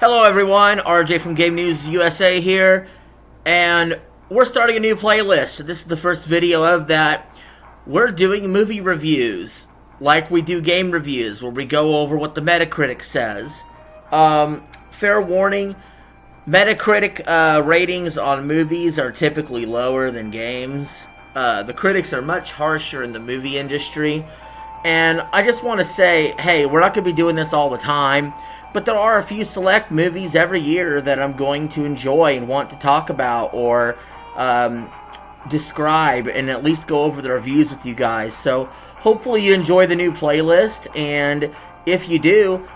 Hello everyone, RJ from Game News USA here, and we're starting a new playlist. This is the first video of that. We're doing movie reviews, like we do game reviews, where we go over what the Metacritic says. Fair warning, Metacritic ratings on movies are typically lower than games. The critics are much harsher in the movie industry, and I just want to say, hey, we're not going to be doing this all the time. But there are a few select movies every year that I'm going to enjoy and want to talk about or describe and at least go over the reviews with you guys. So hopefully you enjoy the new playlist, and if you do,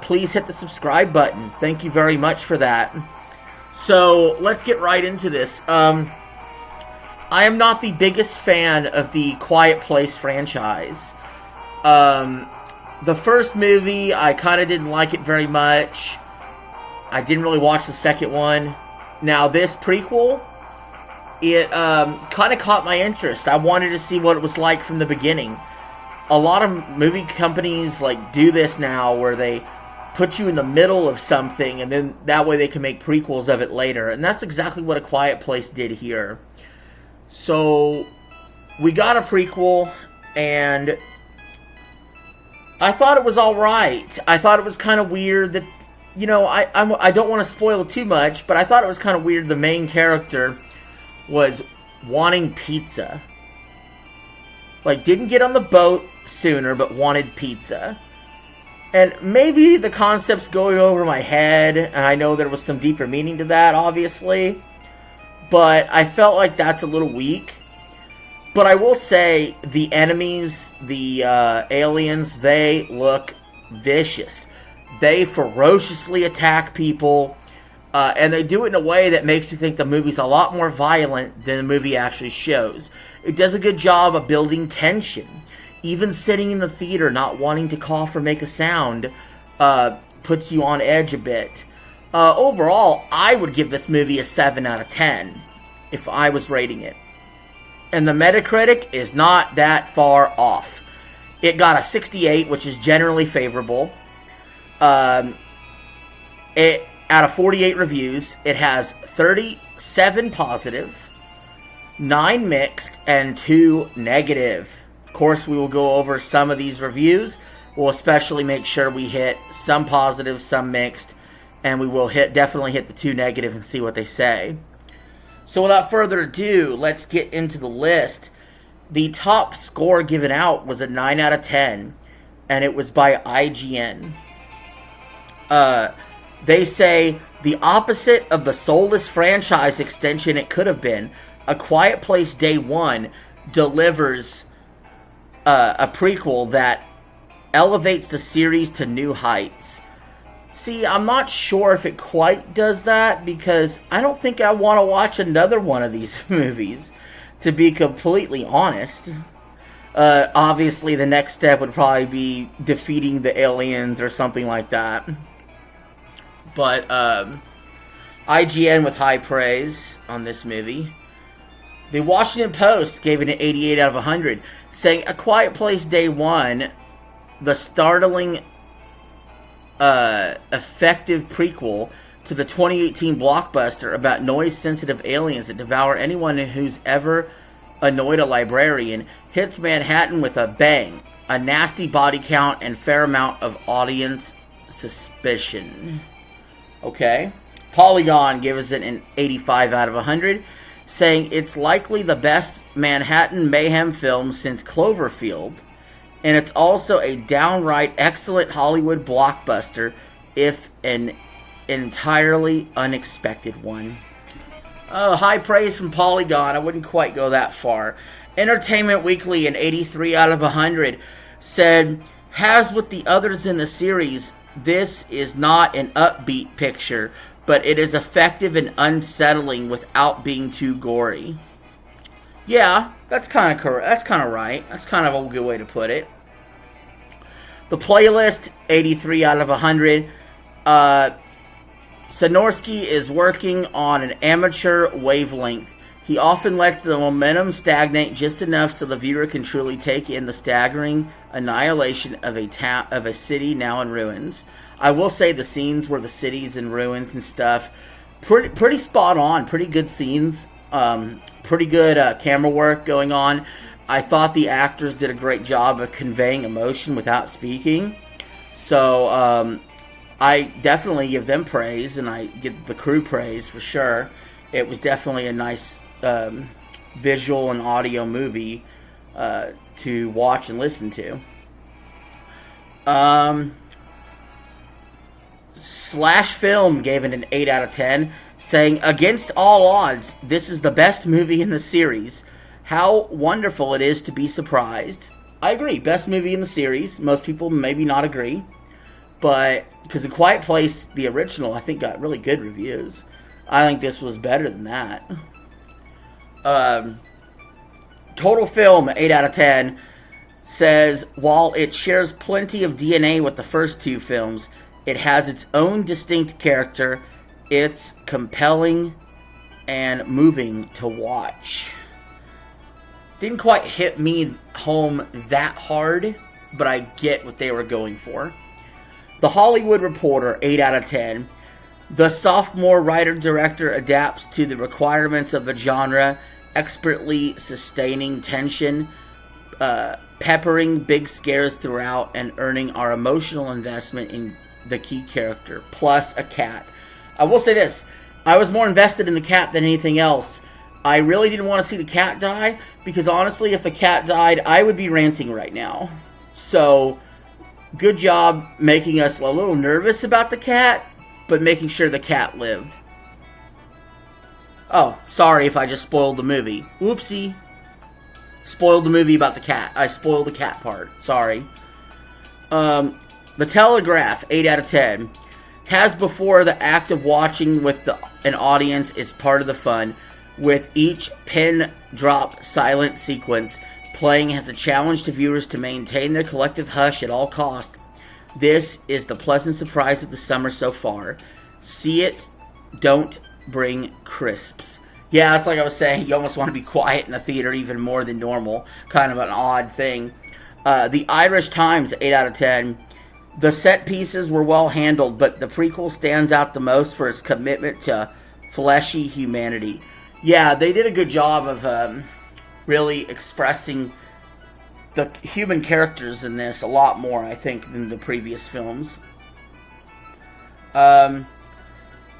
please hit the subscribe button. Thank you very much for that. So let's get right into this. I am not the biggest fan of the Quiet Place franchise. The first movie, I kind of didn't like it very much. I didn't really watch the second one. Now, this prequel, it kind of caught my interest. I wanted to see what it was like from the beginning. A lot of movie companies do this now, where they put you in the middle of something, and then that way they can make prequels of it later. And that's exactly what A Quiet Place did here. So, we got a prequel, and I thought it was alright. I thought it was kind of weird that, I don't want to spoil too much, but I thought it was kind of weird the main character was wanting pizza. Didn't get on the boat sooner, but wanted pizza. And maybe the concept's going over my head, and I know there was some deeper meaning to that, obviously. But I felt like that's a little weak. But I will say, the enemies, the aliens, they look vicious. They ferociously attack people, and they do it in a way that makes you think the movie's a lot more violent than the movie actually shows. It does a good job of building tension. Even sitting in the theater not wanting to cough or make a sound puts you on edge a bit. Overall, I would give this movie a 7 out of 10 if I was rating it. And the Metacritic is not that far off. It got a 68, which is generally favorable. Out of 48 reviews, it has 37 positive, 9 mixed, and 2 negative. Of course, we will go over some of these reviews. We'll especially make sure we hit some positive, some mixed, and we will definitely hit the 2 negative and see what they say. So without further ado, let's get into the list. The top score given out was a 9 out of 10, and it was by IGN. They say, the opposite of the soulless franchise extension it could have been, A Quiet Place Day 1 delivers a prequel that elevates the series to new heights. See, I'm not sure if it quite does that, because I don't think I want to watch another one of these movies, to be completely honest. Obviously, the next step would probably be defeating the aliens or something like that. But, IGN with high praise on this movie. The Washington Post gave it an 88 out of 100, saying, A Quiet Place Day 1, the startling effective prequel to the 2018 blockbuster about noise-sensitive aliens that devour anyone who's ever annoyed a librarian, hits Manhattan with a bang, a nasty body count, and fair amount of audience suspicion. Okay. Polygon gives it an 85 out of 100, saying it's likely the best Manhattan mayhem film since Cloverfield. And it's also a downright excellent Hollywood blockbuster, if an entirely unexpected one. High praise from Polygon. I wouldn't quite go that far. Entertainment Weekly, an 83 out of 100, said, as with the others in the series, this is not an upbeat picture, but it is effective and unsettling without being too gory. Yeah, that's kind of correct. That's kind of right. That's kind of a good way to put it. The Playlist, 83 out of 100. Sonorsky is working on an amateur wavelength. He often lets the momentum stagnate just enough so the viewer can truly take in the staggering annihilation of a city now in ruins. I will say the scenes where the city's in ruins and stuff, pretty spot on, pretty good scenes, pretty good camera work going on. I thought the actors did a great job of conveying emotion without speaking. So I definitely give them praise, and I give the crew praise for sure. It was definitely a nice visual and audio movie to watch and listen to. Slash Film gave it an 8 out of 10, saying, against all odds, this is the best movie in the series. How wonderful it is to be surprised. I agree, best movie in the series. Most people maybe not agree. But, because A Quiet Place, the original, I think got really good reviews. I think this was better than that. Total Film, 8 out of 10, says, while it shares plenty of DNA with the first two films, it has its own distinct character. It's compelling and moving to watch. Didn't quite hit me home that hard, but I get what they were going for. The Hollywood Reporter, 8 out of 10. The sophomore writer-director adapts to the requirements of the genre, expertly sustaining tension, peppering big scares throughout, and earning our emotional investment in the key character, plus a cat. I will say this, I was more invested in the cat than anything else. I really didn't want to see the cat die, because honestly, if the cat died, I would be ranting right now. So, good job making us a little nervous about the cat, but making sure the cat lived. Oh, sorry if I just spoiled the movie. Whoopsie. Spoiled the movie about the cat. I spoiled the cat part. Sorry. The Telegraph, 8 out of 10. Has before the act of watching with an audience is part of the fun, with each pin drop silent sequence playing as a challenge to viewers to maintain their collective hush at all cost. This is the pleasant surprise of the summer so far. See it, don't bring crisps. Yeah, it's like I was saying, you almost want to be quiet in the theater even more than normal. Kind of an odd thing. The Irish Times, 8 out of 10. The set pieces were well handled, but the prequel stands out the most for its commitment to fleshy humanity. Yeah, they did a good job of really expressing the human characters in this a lot more, I think, than the previous films.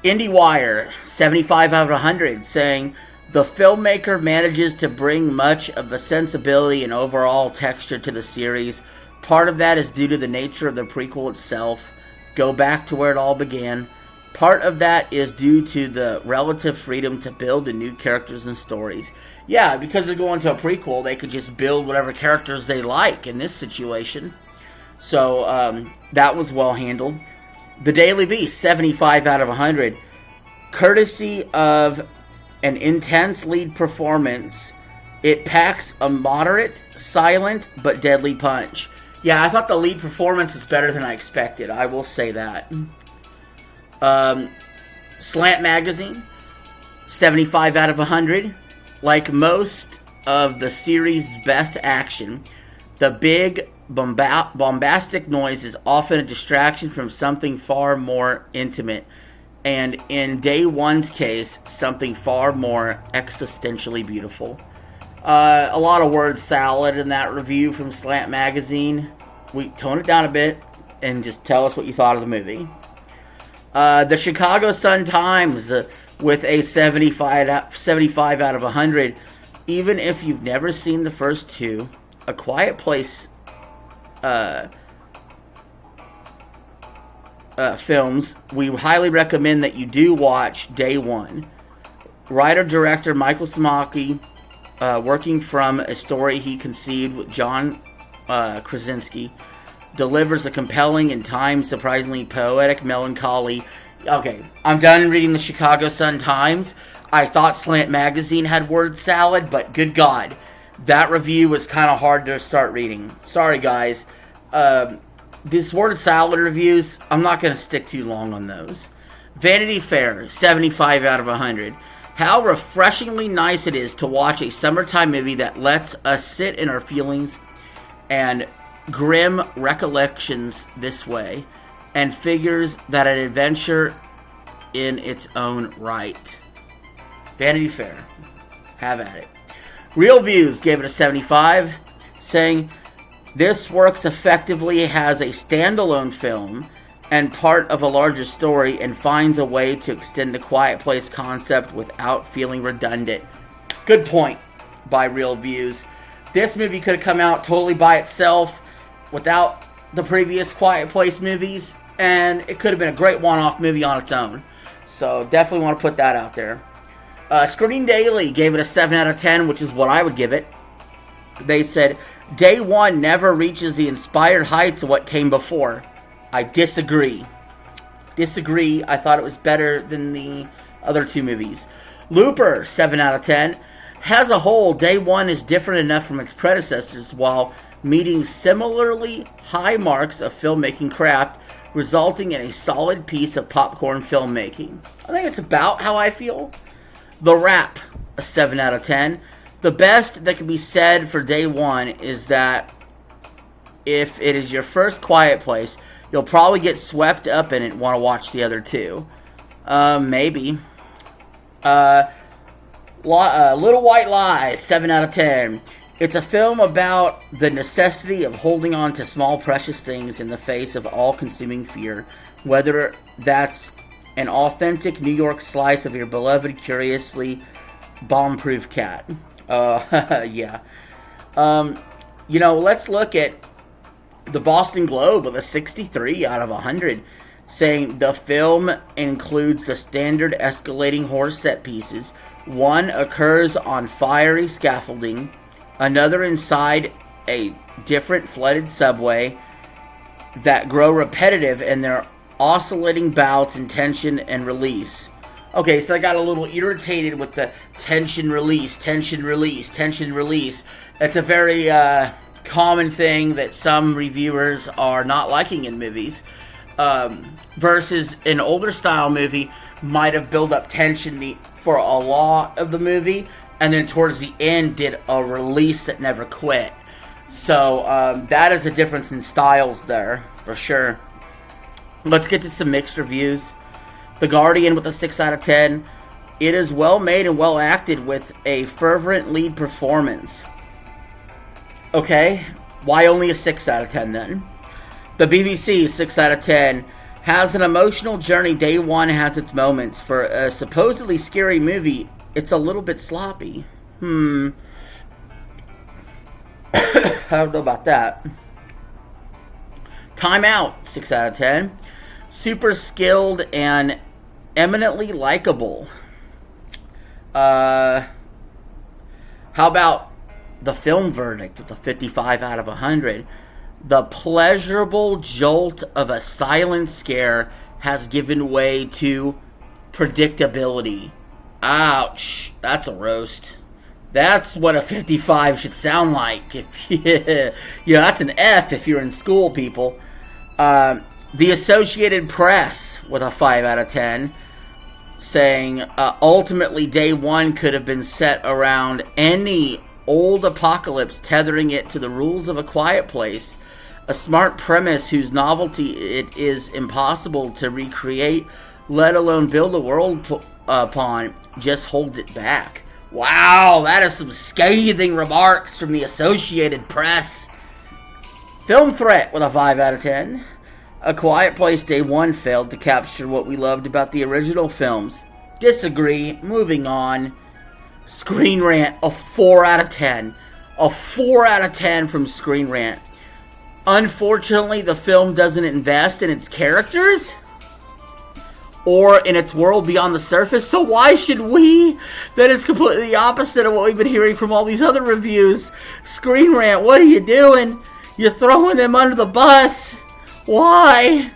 IndieWire, 75 out of 100, saying, the filmmaker manages to bring much of the sensibility and overall texture to the series. Part of that is due to the nature of the prequel itself. Go back to where it all began. Part of that is due to the relative freedom to build the new characters and stories. Yeah, because they're going to a prequel, they could just build whatever characters they like in this situation. So, that was well handled. The Daily Beast, 75 out of 100. Courtesy of an intense lead performance, it packs a moderate, silent, but deadly punch. Yeah, I thought the lead performance was better than I expected. I will say that. Slant Magazine, 75 out of 100. Like most of the series' best action, the big bombastic noise is often a distraction from something far more intimate, and in Day One's case, something far more existentially beautiful. A lot of word salad in that review from Slant Magazine. We tone it down a bit and just tell us what you thought of the movie. The Chicago Sun-Times with a 75 out of 100. Even if you've never seen the first two, A Quiet Place films, we highly recommend that you do watch Day One. Writer-director Michael Smocki, working from a story he conceived with John Krasinski, delivers a compelling and times surprisingly poetic melancholy. Okay, I'm done reading the Chicago Sun-Times. I thought Slant Magazine had word salad, but good God, that review was kind of hard to start reading. Sorry, guys. These word salad reviews, I'm not going to stick too long on those. Vanity Fair, 75 out of 100. How refreshingly nice it is to watch a summertime movie that lets us sit in our feelings and grim recollections this way. and figures that an adventure in its own right. Vanity Fair. Have at it. Real Views gave it a 75, saying, this works effectively as a standalone film and part of a larger story and finds a way to extend the Quiet Place concept without feeling redundant. Good point by Real Views. This movie could have come out totally by itself without the previous Quiet Place movies, and it could have been a great one-off movie on its own. So definitely want to put that out there. Screen Daily gave it a 7 out of 10, which is what I would give it. They said, Day One never reaches the inspired heights of what came before. I disagree. I thought it was better than the other two movies. Looper, 7 out of 10. As a whole, Day One is different enough from its predecessors while meeting similarly high marks of filmmaking craft, resulting in a solid piece of popcorn filmmaking. I think it's about how I feel. The Wrap, a 7 out of 10. The best that can be said for Day One is that if it is your first Quiet Place, you'll probably get swept up in it and want to watch the other two. Maybe. Little White Lies, 7 out of 10. It's a film about the necessity of holding on to small precious things in the face of all-consuming fear, whether that's an authentic New York slice of your beloved, curiously bomb-proof cat. Yeah. Let's look at the Boston Globe with a 63 out of 100, saying the film includes the standard escalating horror set pieces. One occurs on fiery scaffolding, another inside a different flooded subway that grow repetitive in their oscillating bouts in tension and release. Okay, so I got a little irritated with the tension release. It's a very common thing that some reviewers are not liking in movies. Versus an older style movie might have built up tension for a lot of the movie, and then towards the end did a release that never quit. So that is a difference in styles there, for sure. Let's get to some mixed reviews. The Guardian with a 6 out of 10. It is well made and well acted with a fervent lead performance. Okay, why only a 6 out of 10 then? The BBC, 6 out of 10. Has an emotional journey. Day One has its moments. For a supposedly scary movie, it's a little bit sloppy. I don't know about that. Time Out, 6 out of 10. Super skilled and eminently likable. How about the Film Verdict with a 55 out of 100? The pleasurable jolt of a silent scare has given way to predictability. Ouch. That's a roast. That's what a 55 should sound like. That's an F if you're in school, people. The Associated Press with a 5 out of 10, saying, ultimately Day One could have been set around any old apocalypse, tethering it to the rules of A Quiet Place. A smart premise whose novelty it is impossible to recreate, let alone build a world upon, just holds it back. Wow, that is some scathing remarks from the Associated Press. Film Threat with a 5 out of 10. A Quiet Place Day One failed to capture what we loved about the original films. Disagree. Moving on. Screen Rant, a 4 out of 10. A 4 out of 10 from Screen Rant. Unfortunately, the film doesn't invest in its characters or in its world beyond the surface, so why should we? That is completely the opposite of what we've been hearing from all these other reviews. Screen Rant, what are you doing? You're throwing them under the bus. Why?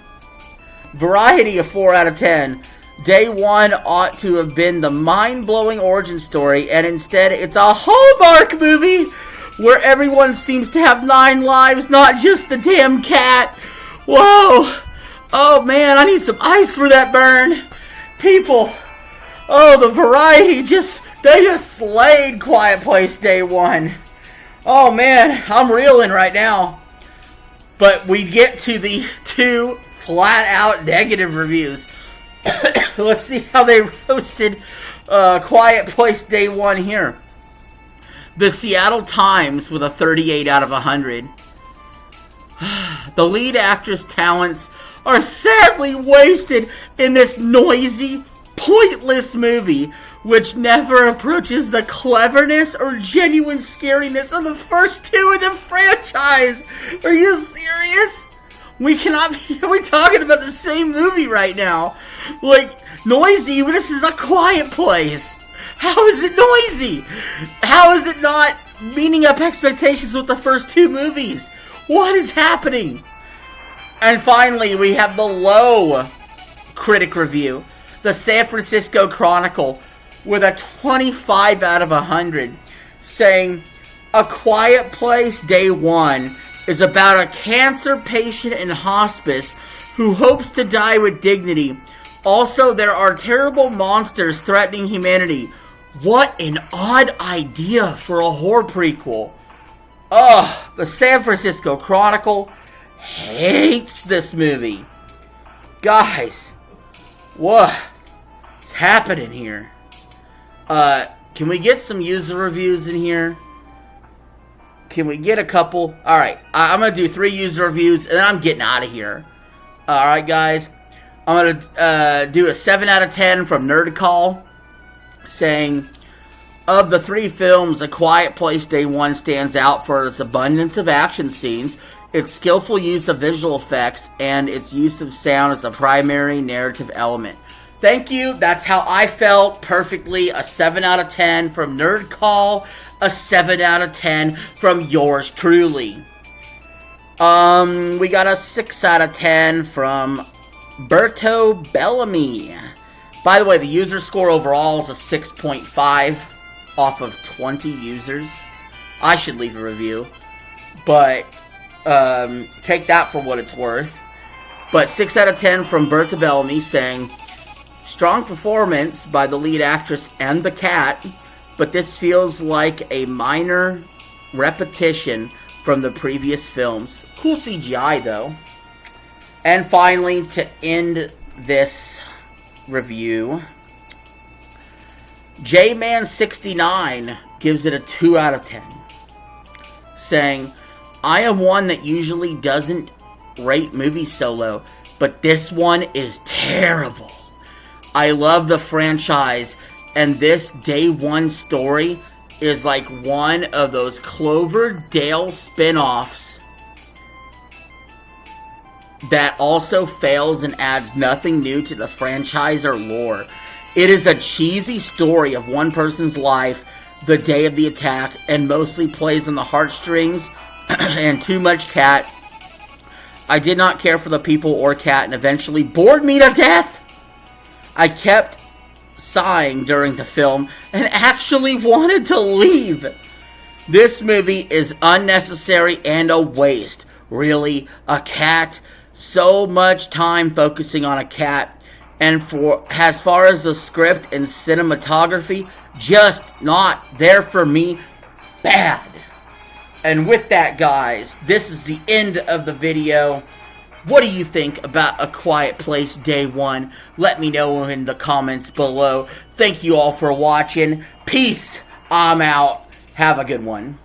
Variety, a 4 out of 10. Day One ought to have been the mind-blowing origin story, and instead it's a Hallmark movie where everyone seems to have 9 lives, not just the damn cat. Whoa. Oh, man, I need some ice for that burn. People. Oh, the Variety they just slayed Quiet Place Day One. Oh, man, I'm reeling right now. But we get to the 2 flat out negative reviews. Let's see how they roasted Quiet Place Day 1 here. The Seattle Times with a 38 out of 100. The lead actress' talents are sadly wasted in this noisy, pointless movie, which never approaches the cleverness or genuine scariness of the first two in the franchise. Are you serious? We cannot be. Are we talking about the same movie right now? Like, noisy, but this is A Quiet Place. How is it noisy? How is it not meeting up expectations with the first two movies? What is happening? And finally, we have the low critic review. The San Francisco Chronicle with a 25 out of 100, saying, A Quiet Place Day 1 is about a cancer patient in hospice who hopes to die with dignity. Also, there are terrible monsters threatening humanity. What an odd idea for a horror prequel. Ugh, the San Francisco Chronicle hates this movie. Guys, what's happening here? Can we get some user reviews in here? Can we get a couple? Alright, I'm going to do 3 user reviews, and then I'm getting out of here. Alright, guys. I'm going to do a 7 out of 10 from Nerd Call, saying, of the 3 films, A Quiet Place Day 1 stands out for its abundance of action scenes, its skillful use of visual effects, and its use of sound as a primary narrative element. Thank you. That's how I felt. Perfectly. A 7 out of 10 from Nerd Call. A 7 out of 10 from yours truly. We got a 6 out of 10 from Berto Bellamy. By the way, the user score overall is a 6.5 off of 20 users. I should leave a review, but take that for what it's worth. But 6 out of 10 from Berta Bellamy, saying, strong performance by the lead actress and the cat, but this feels like a minor repetition from the previous films. Cool CGI, though. And finally, to end this review, J-Man69 gives it a 2 out of 10, saying, I am one that usually doesn't rate movies so low, but this one is terrible. I love the franchise, and this Day 1 story is like one of those Cloverdale spin-offs that also fails and adds nothing new to the franchise or lore. It is a cheesy story of one person's life the day of the attack, and mostly plays on the heartstrings and too much cat. I did not care for the people or cat, and eventually bored me to death. I kept sighing during the film and actually wanted to leave. This movie is unnecessary and a waste. Really, a cat? So much time focusing on a cat. And as far as the script and cinematography, just not there for me. Bad. And with that, guys, this is the end of the video. What do you think about A Quiet Place Day 1? Let me know in the comments below. Thank you all for watching. Peace. I'm out. Have a good one.